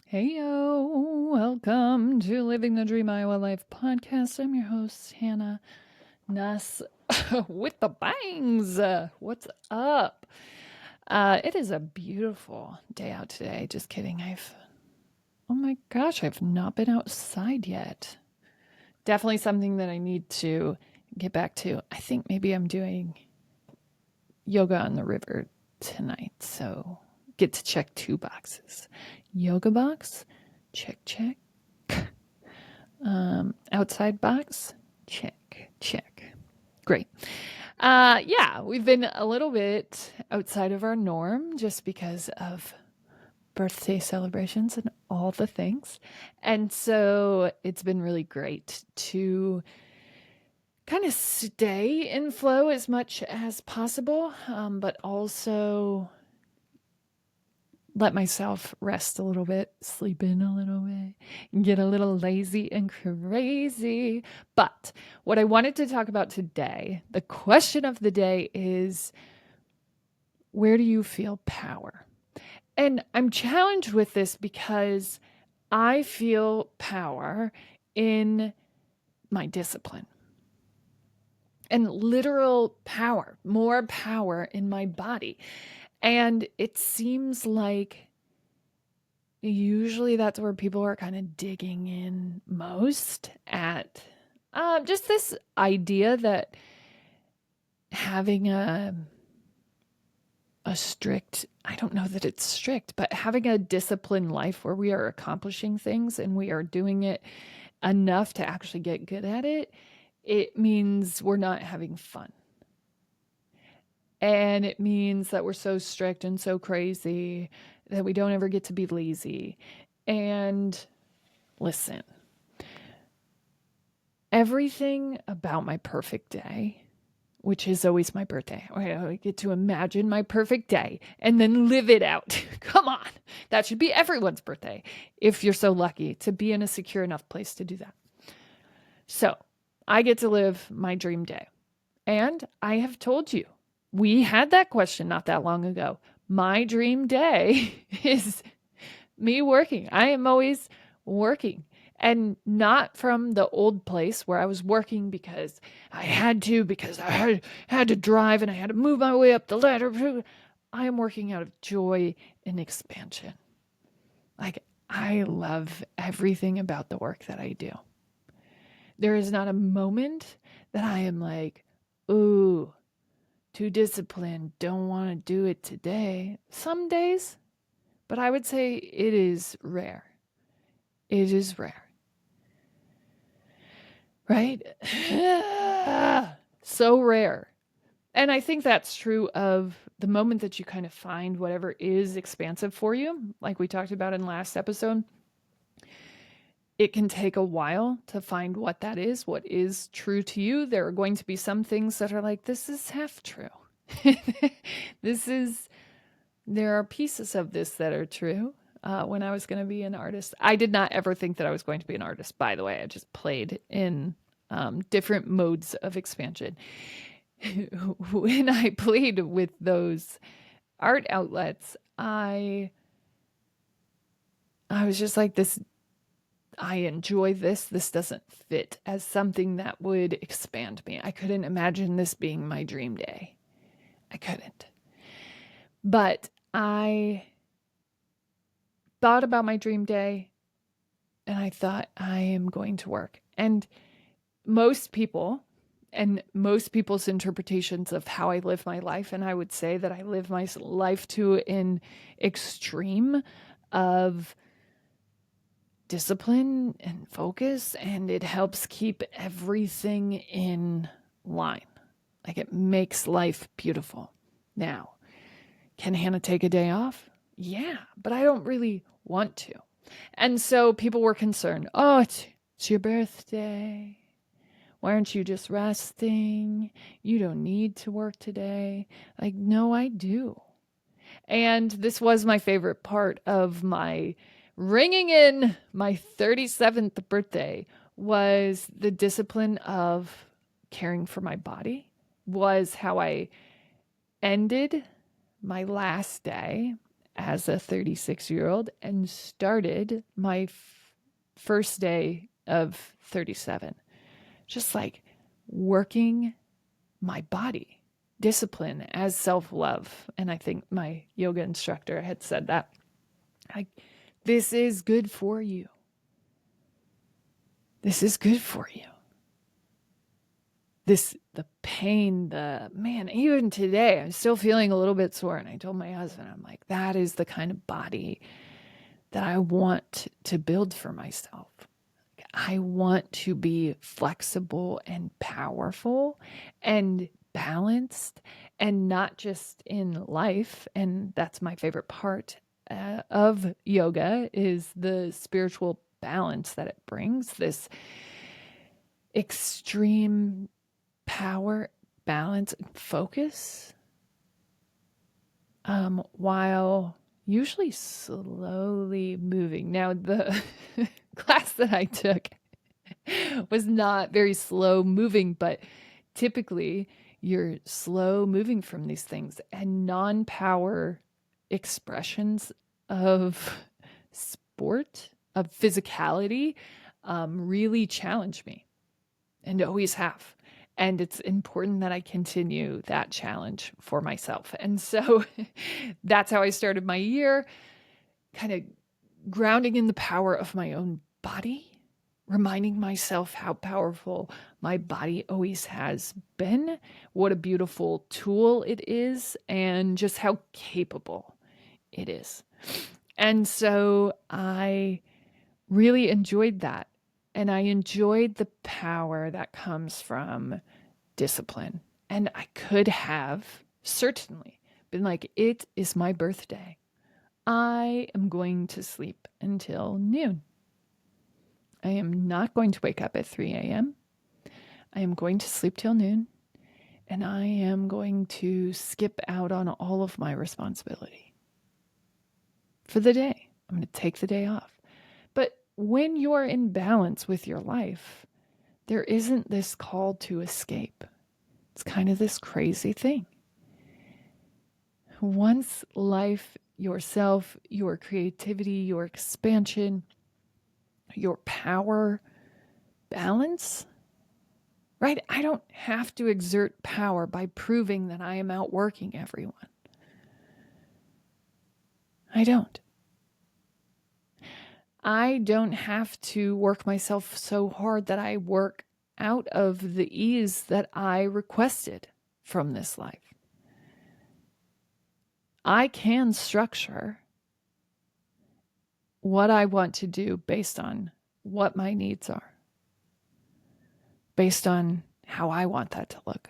Hey yo, welcome to Living the Dream Iowa Life podcast. I'm your host, Hannah Nuss with the bangs. What's up? It is a beautiful day out today. Just kidding. Oh my gosh, I've not been outside yet. Definitely something that I need to get back to. I think maybe I'm doing yoga on the river tonight. So get to check 2 boxes. Yoga box, check, check. Outside box, check. Great. Yeah, we've been a little bit outside of our norm just because of birthday celebrations and all the things. And so it's been really great to kind of stay in flow as much as possible, but also let myself rest a little bit, sleep in a little bit, get a little lazy and crazy. But what I wanted to talk about today, the question of the day is, where do you feel power? And I'm challenged with this because I feel power in my discipline and literal power, more power in my body. And it seems like usually that's where people are kind of digging in most at just this idea that having a strict, I don't know that it's strict, but having a disciplined life where we are accomplishing things and we are doing it enough to actually get good at it, it means we're not having fun. And it means that we're so strict and so crazy that we don't ever get to be lazy. And listen, everything about my perfect day, which is always my birthday, I get to imagine my perfect day and then live it out. Come on. That should be everyone's birthday if you're so lucky to be in a secure enough place to do that. So I get to live my dream day. And I have told you, we had that question not that long ago. My dream day is me working. I am always working, and not from the old place where I was working because I had to, because I had to drive and I had to move my way up the ladder. I am working out of joy and expansion. Like, I love everything about the work that I do. There is not a moment that I am like, ooh, too disciplined, don't want to do it today. Some days, but I would say it is rare. It is rare. Right? So rare. And I think that's true of the moment that you kind of find whatever is expansive for you, like we talked about in last episode. It can take a while to find what that is, what is true to you. There are going to be some things that are like, this is half true. There are pieces of this that are true. When I was going to be an artist, I did not ever think that I was going to be an artist, by the way. I just played in different modes of expansion. When I played with those art outlets, I was just like, this, I enjoy this. This doesn't fit as something that would expand me. I couldn't imagine this being my dream day. I couldn't. But I thought about my dream day and I thought, I am going to work. And most people and most people's interpretations of how I live my life, and I would say that I live my life to an extreme of discipline and focus, and it helps keep everything in line. Like, it makes life beautiful. Now, can Hannah take a day off? Yeah, but I don't really want to. And so people were concerned. Oh, it's your birthday. Why aren't you just resting? You don't need to work today. Like, no, I do. And this was my favorite part of my ringing in my 37th birthday was the discipline of caring for my body, was how I ended my last day as a 36-year-old and started my first day of 37. Just like working my body, discipline as self-love. And I think my yoga instructor had said that. Like, this is good for you. This is good for you. The pain, even today, I'm still feeling a little bit sore. And I told my husband, I'm like, that is the kind of body that I want to build for myself. I want to be flexible and powerful and balanced, and not just in life. And that's my favorite part of yoga, is the spiritual balance that it brings, this extreme power, balance, and focus, while usually slowly moving. Now, the class that I took was not very slow moving, but typically you're slow moving from these things, and non-power expressions of sport, of physicality, really challenge me, and always have. And it's important that I continue that challenge for myself. And so that's how I started my year, kind of grounding in the power of my own body, reminding myself how powerful my body always has been, what a beautiful tool it is, and just how capable it is. And so I really enjoyed that. And I enjoyed the power that comes from discipline. And I could have certainly been like, it is my birthday. I am going to sleep until noon. I am not going to wake up at 3 a.m. I am going to sleep till noon. And I am going to skip out on all of my responsibility for the day. I'm going to take the day off. But when you're in balance with your life, there isn't this call to escape. It's kind of this crazy thing. Once life, yourself, your creativity, your expansion, your power balance, right? I don't have to exert power by proving that I am outworking everyone. I don't. I don't have to work myself so hard that I work out of the ease that I requested from this life. I can structure what I want to do based on what my needs are, based on how I want that to look,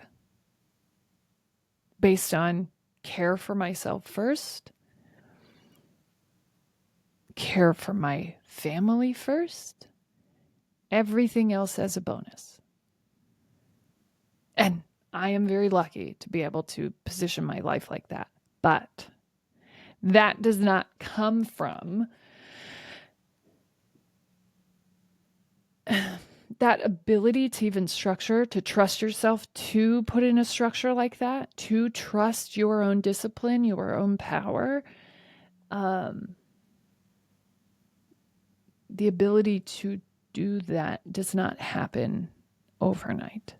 based on care for myself first, care for my family first, everything else as a bonus. And I am very lucky to be able to position my life like that. But that does not come from that ability to even structure, to trust yourself, to put in a structure like that, to trust your own discipline, your own power. The ability to do that does not happen overnight.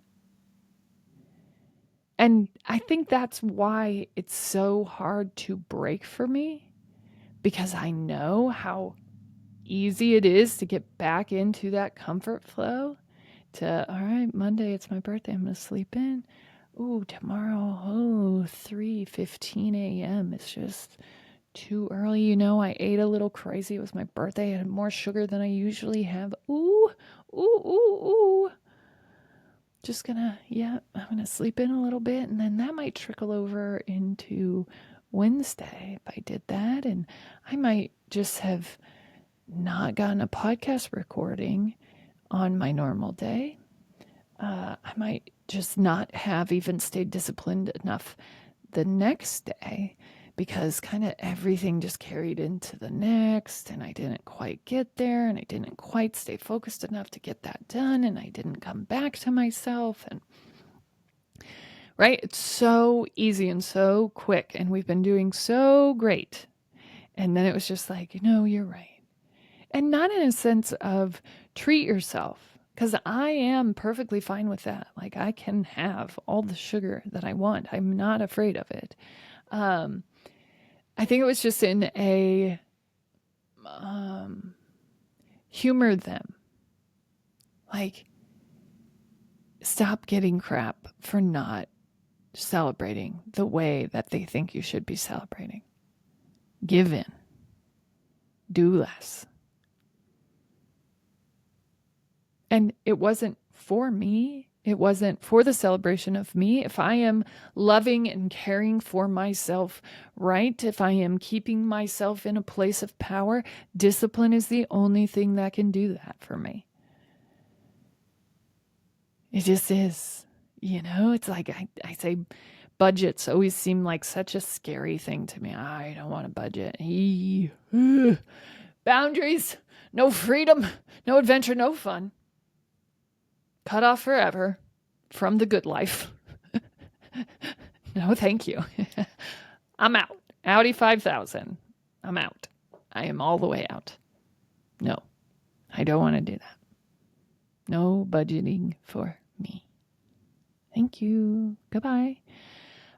And I think that's why it's so hard to break for me, because I know how easy it is to get back into that comfort flow. All right, Monday, it's my birthday, I'm going to sleep in. Ooh, tomorrow, 3:15 a.m. It's just too early. You know, I ate a little crazy. It was my birthday. I had more sugar than I usually have. Ooh. I'm gonna sleep in a little bit, and then that might trickle over into Wednesday if I did that. And I might just have not gotten a podcast recording on my normal day. I might just not have even stayed disciplined enough the next day, because kind of everything just carried into the next, and I didn't quite get there, and I didn't quite stay focused enough to get that done, and I didn't come back to myself. And right, it's so easy and so quick, and we've been doing so great And then it was just like, no, you're right. And not in a sense of treat yourself, because I am perfectly fine with that. Like, I can have all the sugar that I want. I'm not afraid of it. I think it was just in a humor them. Like, stop getting crap for not celebrating the way that they think you should be celebrating. Give in. Do less. And it wasn't for me. It wasn't for the celebration of me. If I am loving and caring for myself right, if I am keeping myself in a place of power, discipline is the only thing that can do that for me. It just is. It's like I say budgets always seem like such a scary thing to me. I don't want a budget. Boundaries, no freedom, no adventure, no fun. Cut off forever from the good life. No, thank you. I'm out. Audi 5000. I'm out. I am all the way out. No, I don't want to do that. No budgeting for me. Thank you. Goodbye.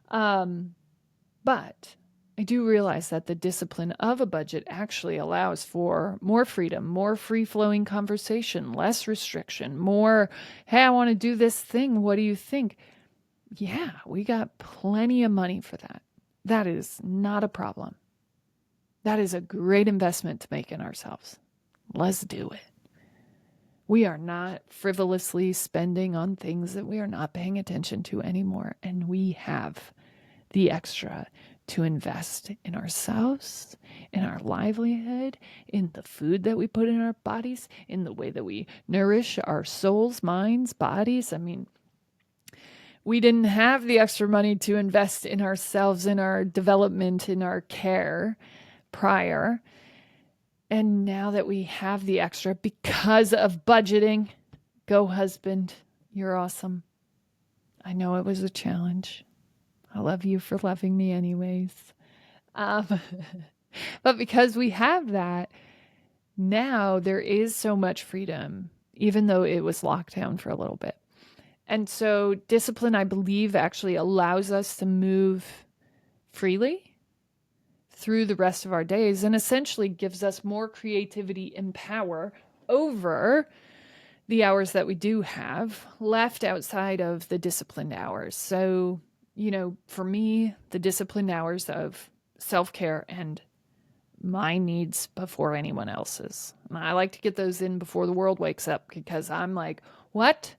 But I do realize that the discipline of a budget actually allows for more freedom, more free-flowing conversation, less restriction, more, hey, I want to do this thing. What do you think? Yeah, we got plenty of money for that. That is not a problem. That is a great investment to make in ourselves. Let's do it. We are not frivolously spending on things that we are not paying attention to anymore. And we have the extra to invest in ourselves, in our livelihood, in the food that we put in our bodies, in the way that we nourish our souls, minds, bodies. I mean, we didn't have the extra money to invest in ourselves, in our development, in our care prior. And now that we have the extra because of budgeting, go husband, you're awesome. I know it was a challenge. I love you for loving me anyways. But because we have that, now there is so much freedom, even though it was locked down for a little bit. And so discipline, I believe, actually allows us to move freely through the rest of our days and essentially gives us more creativity and power over the hours that we do have left outside of the disciplined hours. So, for me, the disciplined hours of self-care and my needs before anyone else's. And I like to get those in before the world wakes up because I'm like, what?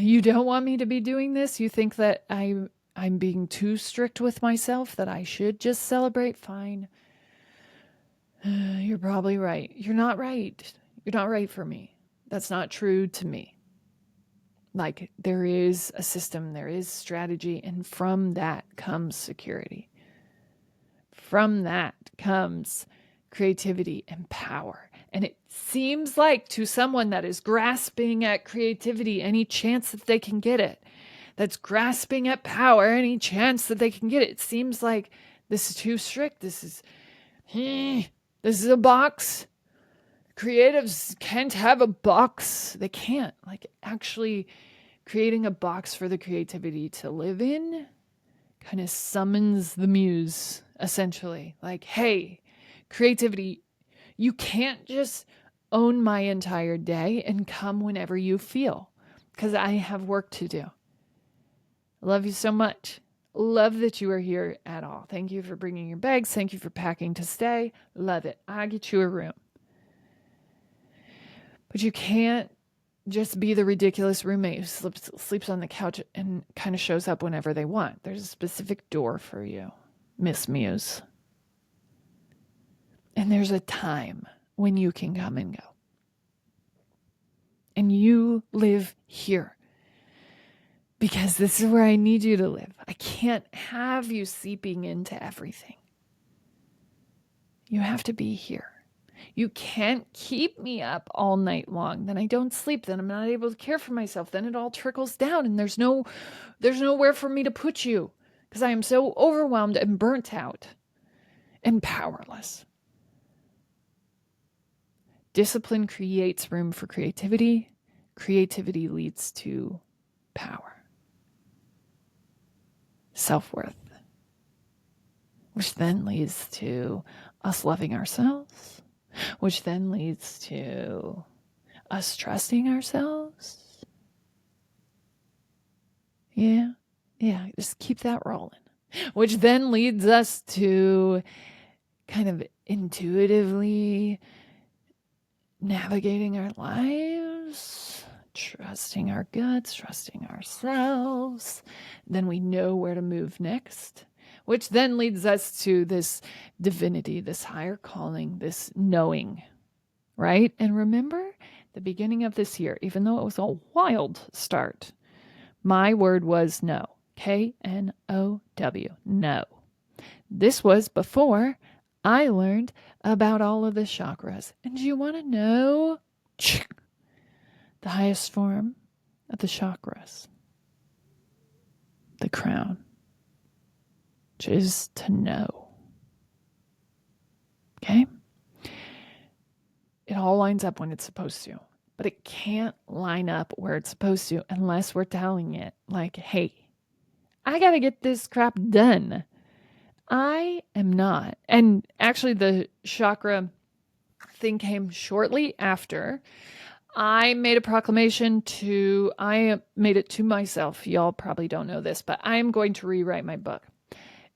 You don't want me to be doing this? You think that I'm being too strict with myself, that I should just celebrate? Fine. You're probably right. You're not right. You're not right for me. That's not true to me. Like, there is a system, there is strategy, and from that comes security. From that comes creativity and power. And it seems like to someone that is grasping at creativity any chance that they can get it, that's grasping at power any chance that they can get it, it seems like this is too strict. This is a box. Creatives can't have a box. They can't. Like, actually creating a box for the creativity to live in kind of summons the muse, essentially. Like, hey, creativity, you can't just own my entire day and come whenever you feel, because I have work to do. I love you so much. Love that you are here at all. Thank you for bringing your bags. Thank you for packing to stay. Love it. I get you a room. But you can't just be the ridiculous roommate who sleeps on the couch and kind of shows up whenever they want. There's a specific door for you, Miss Muse. And there's a time when you can come and go. And you live here because this is where I need you to live. I can't have you seeping into everything. You have to be here. You can't keep me up all night long. Then I don't sleep. Then I'm not able to care for myself. Then it all trickles down and there's nowhere for me to put you because I am so overwhelmed and burnt out. and powerless. Discipline creates room for creativity. Creativity leads to power, self-worth, which then leads to us loving ourselves, which then leads to us trusting ourselves. Yeah, just keep that rolling. Which then leads us to kind of intuitively navigating our lives, trusting our guts, trusting ourselves. Then we know where to move next, which then leads us to this divinity, this higher calling, this knowing, right? And remember, the beginning of this year, even though it was a wild start, my word was no. K-N-O-W, no. This was before I learned about all of the chakras. And do you want to know the highest form of the chakras? The crown, which is to know. Okay? It all lines up when it's supposed to, but it can't line up where it's supposed to unless we're telling it, like, hey, I got to get this crap done. I am not. And actually, the chakra thing came shortly after. I made a proclamation I made it to myself. Y'all probably don't know this, but I'm going to rewrite my book.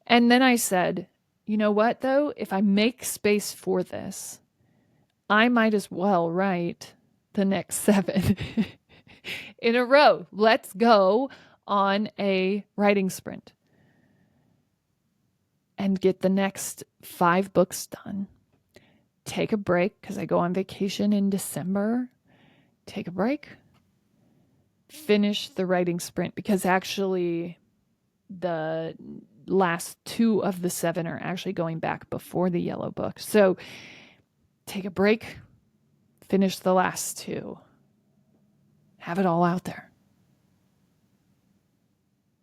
And then I said, you know what, though? If I make space for this, I might as well write the next 7 in a row. Let's go on a writing sprint and get the next 5 books done. Take a break because I go on vacation in December. Take a break. Finish the writing sprint because actually the last 2 of the 7 are actually going back before the yellow book. So take a break. Finish the last 2. Have it all out there.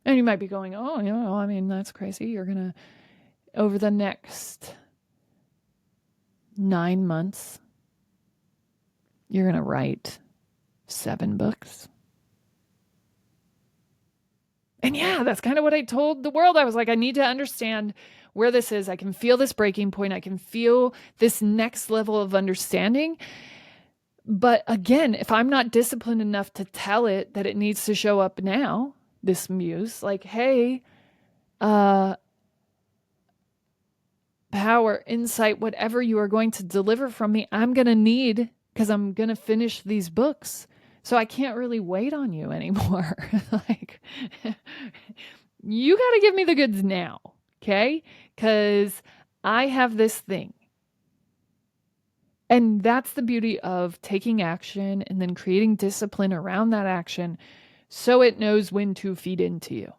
And you might be going, oh, I mean, that's crazy. You're going to, over the next 9 months, you're going to write 7 books. And yeah, that's kind of what I told the world. I was like, I need to understand where this is. I can feel this breaking point. I can feel this next level of understanding. But again, if I'm not disciplined enough to tell it that it needs to show up now, this muse, like, hey, power, insight, whatever you are going to deliver from me, I'm going to need, because I'm going to finish these books. So I can't really wait on you anymore. Like, you got to give me the goods now, okay? Because I have this thing. And that's the beauty of taking action and then creating discipline around that action so it knows when to feed into you.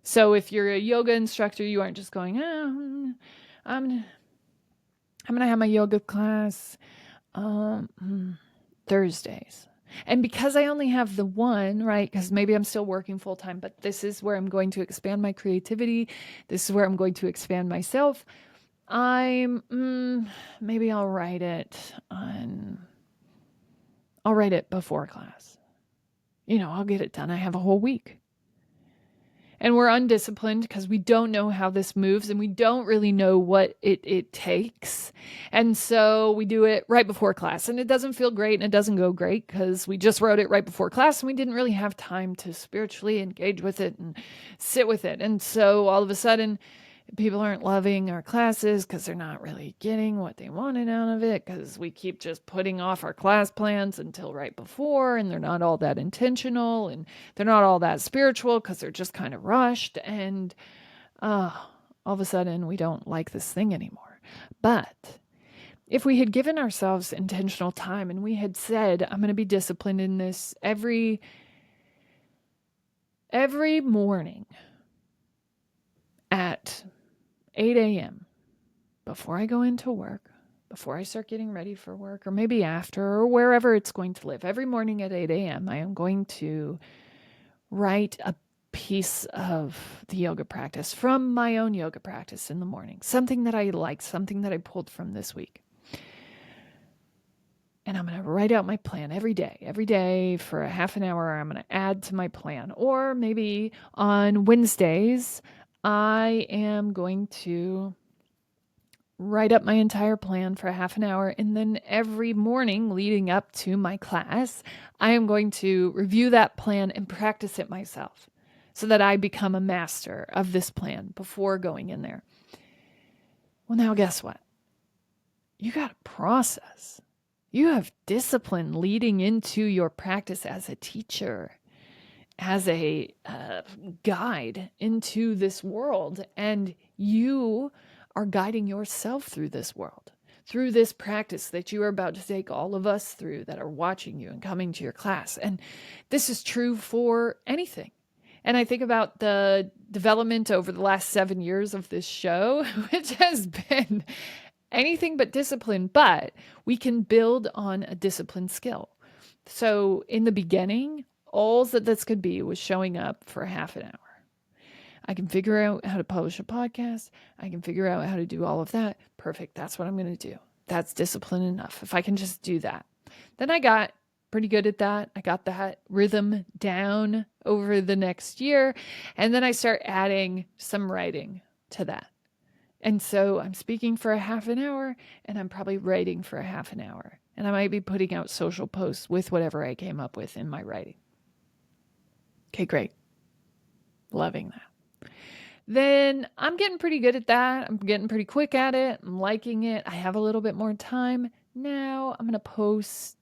So if you're a yoga instructor, you aren't just going, I'm going to have my yoga class Thursdays. And because I only have the one, right, because maybe I'm still working full time, but this is where I'm going to expand my creativity. This is where I'm going to expand myself. Maybe I'll write it before class. I'll get it done. I have a whole week. And we're undisciplined because we don't know how this moves and we don't really know what it takes. And so we do it right before class and it doesn't feel great and it doesn't go great because we just wrote it right before class and we didn't really have time to spiritually engage with it and sit with it. And so all of a sudden, people aren't loving our classes because they're not really getting what they wanted out of it because we keep just putting off our class plans until right before, and they're not all that intentional and they're not all that spiritual because they're just kind of rushed, and all of a sudden we don't like this thing anymore. But if we had given ourselves intentional time and we had said, I'm going to be disciplined in this every morning at 8 a.m. before I go into work, before I start getting ready for work, or maybe after, or wherever it's going to live. Every morning at 8 a.m., I am going to write a piece of the yoga practice from my own yoga practice in the morning, something that I liked, something that I pulled from this week. And I'm going to write out my plan every day for a half an hour. I'm going to add to my plan. Or maybe on Wednesdays, I am going to write up my entire plan for a half an hour. And then every morning leading up to my class, I am going to review that plan and practice it myself so that I become a master of this plan before going in there. Well, now guess what? You got a process. You have discipline leading into your practice as a teacher, as a guide into this world. And you are guiding yourself through this world, through this practice that you are about to take all of us through that are watching you and coming to your class. And this is true for anything. And I think about the development over the last 7 years of this show, which has been anything but discipline, but we can build on a discipline skill. So in the beginning, all that this could be was showing up for half an hour. I can figure out how to publish a podcast. I can figure out how to do all of that. Perfect. That's what I'm going to do. That's discipline enough. If I can just do that. Then I got pretty good at that. I got that rhythm down over the next year. And then I start adding some writing to that. And so I'm speaking for a half an hour and I'm probably writing for a half an hour. And I might be putting out social posts with whatever I came up with in my writing. Okay, great. Loving that. Then I'm getting pretty good at that. I'm getting pretty quick at it. I'm liking it. I have a little bit more time. Now I'm going to post.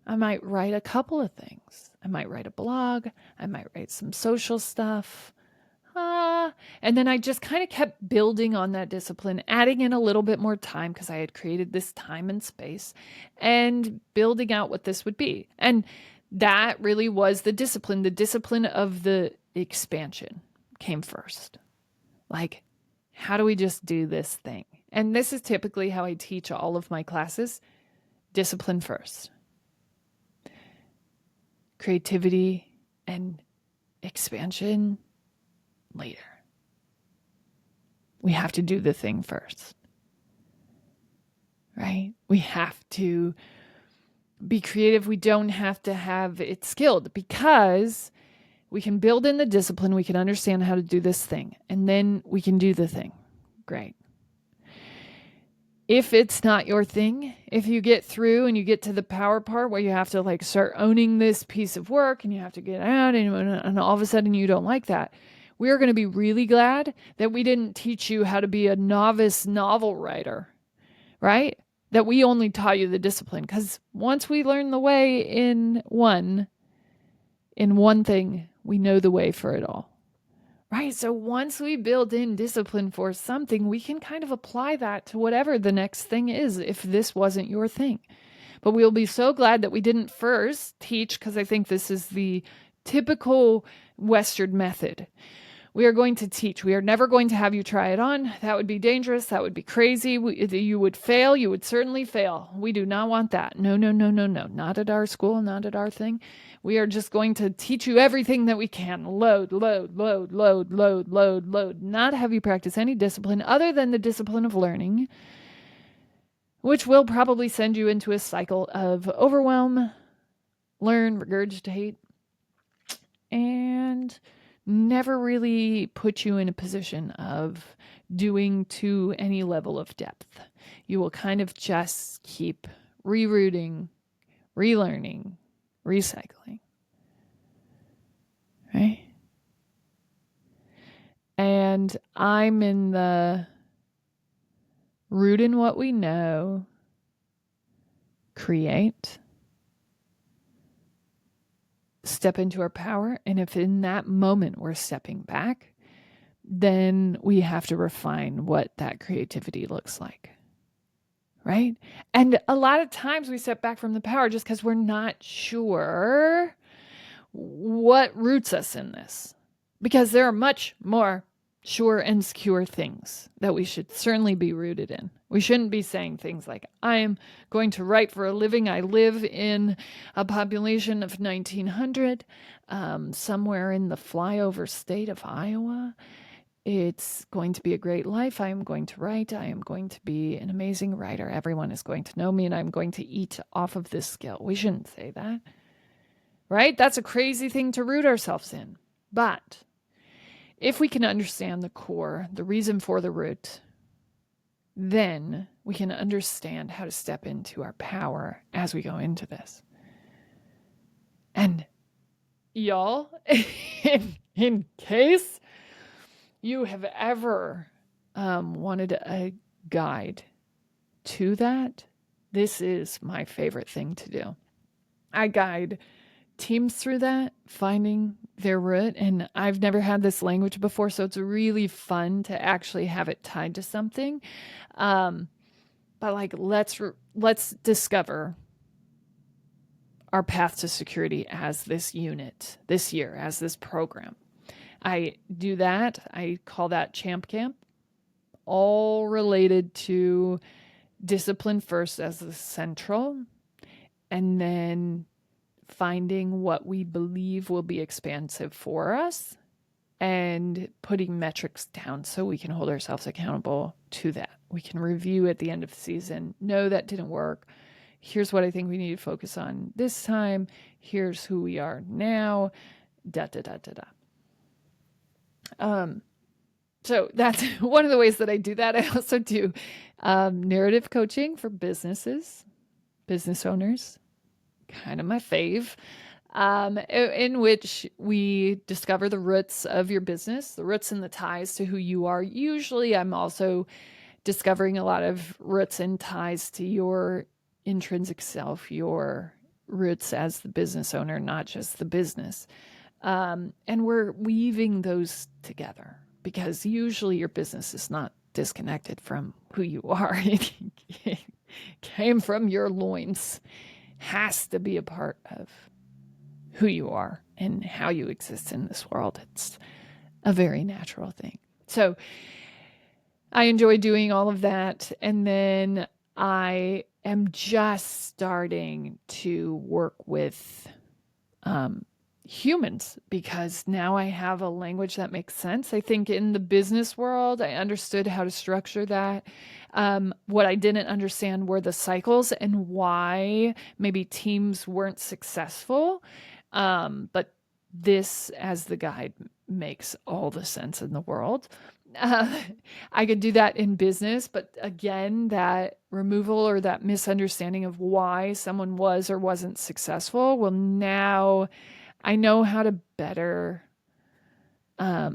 I might write a couple of things. I might write a blog. I might write some social stuff. And then I just kind of kept building on that discipline, adding in a little bit more time because I had created this time and space and building out what this would be. And that really was the discipline. The discipline of the expansion came first. Like, how do we just do this thing? And this is typically how I teach all of my classes. Discipline first. Creativity and expansion later. We have to do the thing first, right? We have to be creative. We don't have to have it skilled because we can build in the discipline. We can understand how to do this thing and then we can do the thing. Great. If it's not your thing, if you get through and you get to the power part where you have to like start owning this piece of work and you have to get out and all of a sudden you don't like that, we are going to be really glad that we didn't teach you how to be a novice novel writer, right? That we only taught you the discipline. Because once we learn the way in one thing, we know the way for it all, right? So once we build in discipline for something, we can kind of apply that to whatever the next thing is if this wasn't your thing. But we'll be so glad that we didn't first teach, because I think this is the typical Western method. We are going to teach. We are never going to have you try it on. That would be dangerous. That would be crazy. You would fail. You would certainly fail. We do not want that. No. Not at our school, not at our thing. We are just going to teach you everything that we can. Load. Not have you practice any discipline other than the discipline of learning, which will probably send you into a cycle of overwhelm, learn, regurgitate, and never really put you in a position of doing to any level of depth. You will kind of just keep rerouting, relearning, recycling. Right? And I'm in the root in what we know, create, step into our power. And if in that moment we're stepping back, then we have to refine what that creativity looks like. Right? And a lot of times we step back from the power just because we're not sure what roots us in this. Because there are much more sure and secure things that we should certainly be rooted in. We shouldn't be saying things like, I am going to write for a living. I live in a population of 1,900, somewhere in the flyover state of Iowa. It's going to be a great life. I am going to write. I am going to be an amazing writer. Everyone is going to know me, and I'm going to eat off of this skill. We shouldn't say that, right? That's a crazy thing to root ourselves in. But if we can understand the core, the reason for the root, then we can understand how to step into our power as we go into this. And y'all, in case you have ever wanted a guide to that, this is my favorite thing to do. I guide teams through that, finding their root. And I've never had this language before, so it's really fun to actually have it tied to something. But like, let's discover our path to security as this unit this year, as this program. I do that. I call that Champ Camp, all related to discipline first as the central, and then finding what we believe will be expansive for us and putting metrics down so we can hold ourselves accountable to that. We can review at the end of the season. No, that didn't work. Here's what I think we need to focus on this time. Here's who we are now. Da da da da da. So that's one of the ways that I do that. I also do narrative coaching for businesses, business owners, kind of my fave, in which we discover the roots of your business, the roots and the ties to who you are. Usually I'm also discovering a lot of roots and ties to your intrinsic self, your roots as the business owner, not just the business. And we're weaving those together because usually your business is not disconnected from who you are. It came from your loins, has to be a part of who you are and how you exist in this world. It's a very natural thing. So I enjoy doing all of that. And then I am just starting to work with humans because now I have a language that makes sense. I think in the business world, I understood how to structure that. What I didn't understand were the cycles and why maybe teams weren't successful. But this, as the guide, makes all the sense in the world. I could do that in business, but again, that removal or that misunderstanding of why someone was or wasn't successful, well, now I know how to better I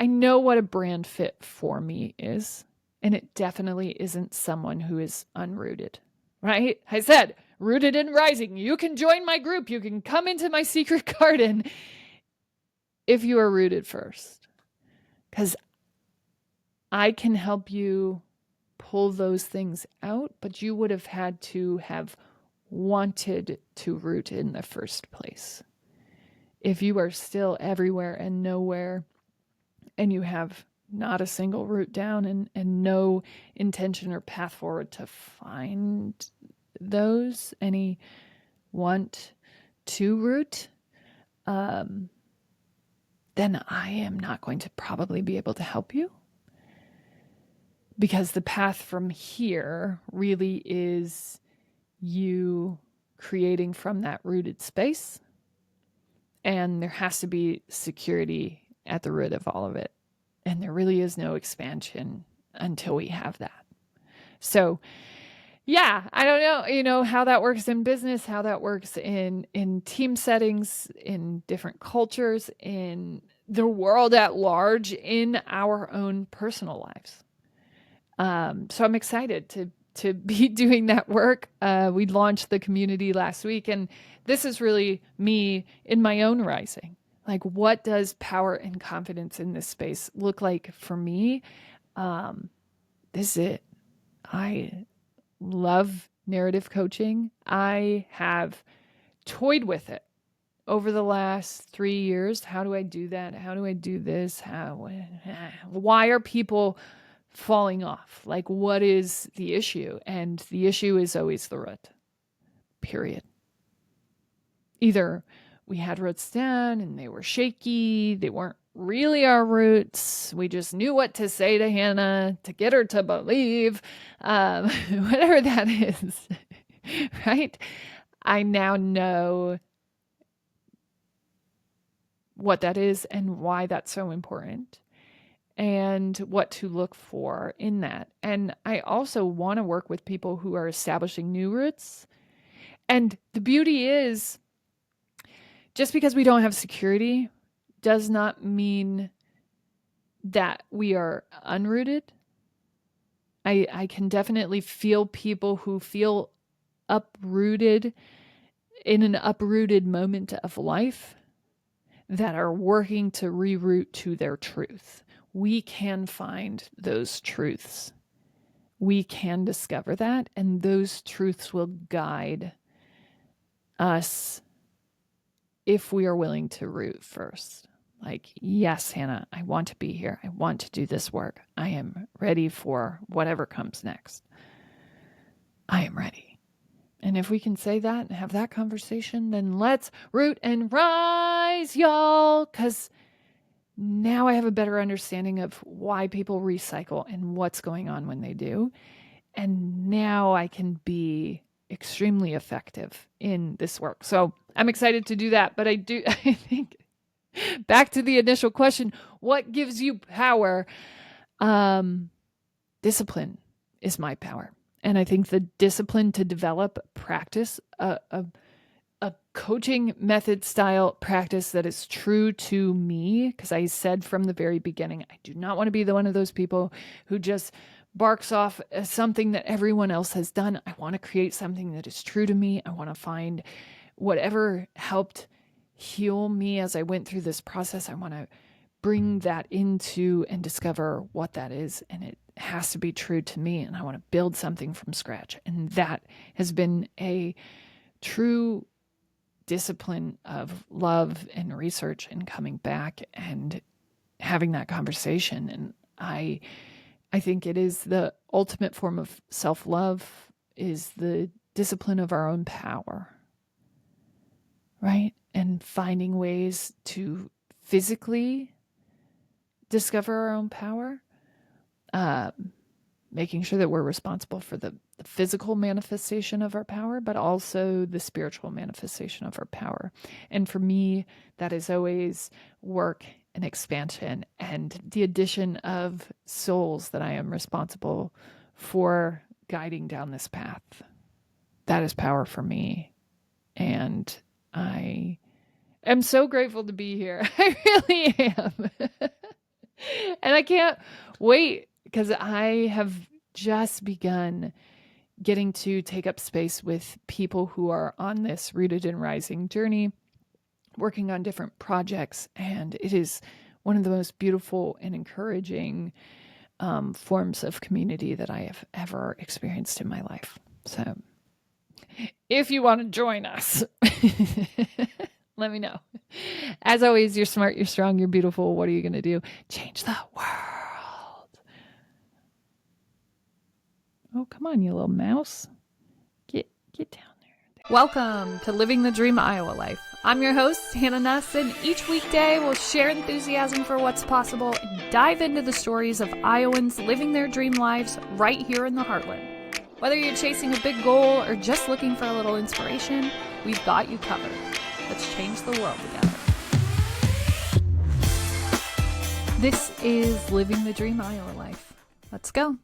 know what a brand fit for me is, and it definitely isn't someone who is unrooted, right? I said, rooted and rising. You can join my group. You can come into my secret garden if you are rooted first, because I can help you pull those things out, but you would have had to have wanted to root in the first place. If you are still everywhere and nowhere, and you have not a single root down and no intention or path forward to find those, any want to root, then I am not going to probably be able to help you. Because the path from here really is you creating from that rooted space. And there has to be security at the root of all of it. And there really is no expansion until we have that. So, yeah, I don't know, how that works in business, how that works in team settings, in different cultures, in the world at large, in our own personal lives. So I'm excited to be doing that work. We launched the community last week, and this is really me in my own rising. Like, what does power and confidence in this space look like for me? This is it. I love narrative coaching. I have toyed with it over the last 3 years. How do I do that? How do I do this? Why are people falling off? Like, what is the issue? And the issue is always the root, period. Either we had roots down and they were shaky, they weren't really our roots. We just knew what to say to Hannah to get her to believe, whatever that is, right? I now know what that is and why that's so important and what to look for in that. And I also want to work with people who are establishing new roots. And the beauty is, just because we don't have security does not mean that we are unrooted. I can definitely feel people who feel uprooted in an uprooted moment of life that are working to reroute to their truth. We can find those truths. We can discover that, and those truths will guide us if we are willing to root first. Like, yes, Hannah, I want to be here. I want to do this work. I am ready for whatever comes next. I am ready. And if we can say that and have that conversation, then let's root and rise, y'all. Because now I have a better understanding of why people recycle and what's going on when they do. And now I can be extremely effective in this work. So I'm excited to do that. But I think, back to the initial question, what gives you power? Discipline is my power. And I think the discipline to develop practice, a coaching method style practice that is true to me, because I said from the very beginning, I do not want to be one of those people who just barks off something that everyone else has done. I want to create something that is true to me. I want to find whatever helped heal me as I went through this process. I want to bring that into and discover what that is. And it has to be true to me. And I want to build something from scratch. And that has been a true discipline of love and research and coming back and having that conversation. And I think it is the ultimate form of self-love, is the discipline of our own power, right? And finding ways to physically discover our own power, making sure that we're responsible for the physical manifestation of our power, but also the spiritual manifestation of our power. And for me, that is always work and expansion and the addition of souls that I am responsible for guiding down this path. That is power for me. And I am so grateful to be here. I really am. And I can't wait, because I have just begun getting to take up space with people who are on this Rooted and Rising journey, working on different projects. And it is one of the most beautiful and encouraging forms of community that I have ever experienced in my life. So if you want to join us, let me know. As always, you're smart, you're strong, you're beautiful. What are you going to do? Change the world. Oh, come on, you little mouse. Get down there. Welcome to Living the Dream Iowa Life. I'm your host, Hannah Nuss, and each weekday we'll share enthusiasm for what's possible and dive into the stories of Iowans living their dream lives right here in the heartland. Whether you're chasing a big goal or just looking for a little inspiration, we've got you covered. Let's change the world together. This is Living the Dream Iowa Life. Let's go.